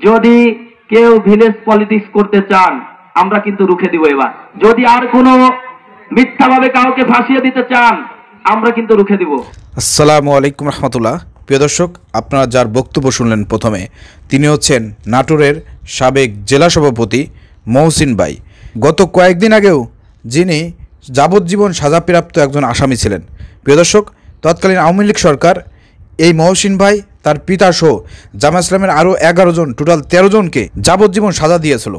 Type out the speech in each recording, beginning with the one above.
যদি কেউ village politics করতে চান আমরা কিন্তু রুখে দিব। এবার যদি আর কোনো মিথ্যাভাবে কাউকে ফাঁসিয়ে দিতে চান আমরা কিন্তু রুখে দিব। আসসালামু আলাইকুম রহমতুল্লাহ। প্রিয় দর্শক, আপনারা যার বক্তব্য শুনলেন প্রথমে, তিনি হচ্ছেন নাটোরের সাবেক জেলা সভাপতি মহসিন ভাই। গত কয়েকদিন আগেও যিনি যাবজ্জীবন সাজাপ্রাপ্ত একজন আসামি ছিলেন। প্রিয় দর্শক, তৎকালীন আওয়ামী লীগ সরকার এই মহসিন ভাই, তার পিতা সহ জামায়াত ইসলামের আরও 11 জন, টোটাল 13 জনকে যাবজ্জীবন সাজা দিয়েছিল।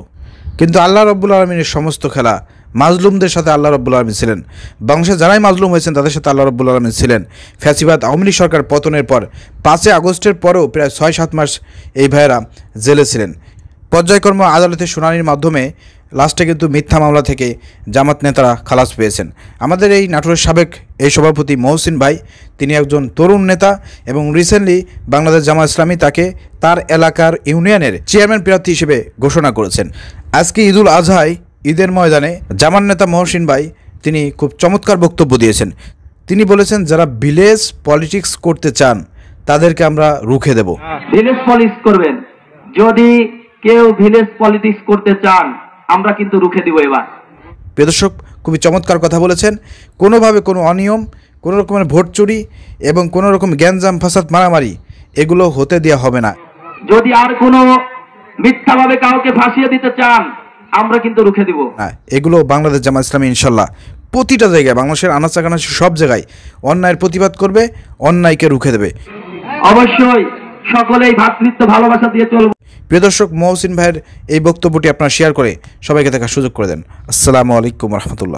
কিন্তু আল্লাহ রাব্বুল আলামিনের সমস্ত খেলা, মাজলুমদের সাথে আল্লাহ রাব্বুল আলামিন ছিলেন। বাংলাদেশে যারাই মাজলুম হয়েছেন তাদের সাথে আল্লাহ রাব্বুল আলামিন ছিলেন। ফ্যাসিবাদ আওয়ামী লীগ সরকার পতনের পর 5 আগস্টের পরেও প্রায় 6-7 মাস এই ভাইয়েরা জেলে ছিলেন। পর্যায়ক্রমে আদালতের শুনানির মাধ্যমে লাস্টে কিন্তু মিথ্যা মামলা থেকে জামাত নেতারা খালাস পেয়েছেন। আমাদের এই নাটোরের সাবেক এই সভাপতি মহসিন ভাই, তিনি একজন তরুণ নেতা এবং রিসেন্টলি বাংলাদেশ জামাত ইসলামী তাকে তার এলাকার ইউনিয়নের চেয়ারম্যান প্রার্থী হিসেবে ঘোষণা করেছেন। আজকে ঈদুল আজহায় ঈদের ময়দানে জামাত নেতা মহসিন ভাই তিনি খুব চমৎকার বক্তব্য দিয়েছেন। তিনি বলেছেন, যারা ভিলেজ পলিটিক্স করতে চান তাদেরকে আমরা রুখে দেব। ভিলেজ পলিটিক্স করবেন, যদি কেউ ভিলেজ পলিটিক্স করতে চান আমরা কিন্তু রুখে দিব। এবার প্রিয় দর্শক, খুবই চমৎকার কথা বলেছেন। কোনোভাবে কোনো অনিয়ম, কোনো রকমের ভোট চুরি এবং কোনো রকম গ্যাঞ্জাম ফাসাদ মারামারি এগুলো হতে দেওয়া হবে না। যদি আর কোনো মিথ্যাভাবে কাউকে ফাঁসিয়ে দিতে চান আমরা কিন্তু রুখে দিব। হ্যাঁ, এগুলো বাংলাদেশ জামাত ইসলামী ইনশাল্লাহ প্রতিটা জায়গায়, বাংলাদেশের আনাচে সব জায়গায় অন্যায়ের প্রতিবাদ করবে, অন্যায়কে রুখে দেবে। অবশ্যই সকলেই ভ্রাতৃত্ব ভালোবাসা দিয়ে চলবে। প্রিয় দর্শক, মহসিন ভাইয়ের এই বক্তব্যটি আপনারা শেয়ার করে সবাইকে দেখার সুযোগ করে দেন। আসসালামু আলাইকুম রহমতুল্লাহ।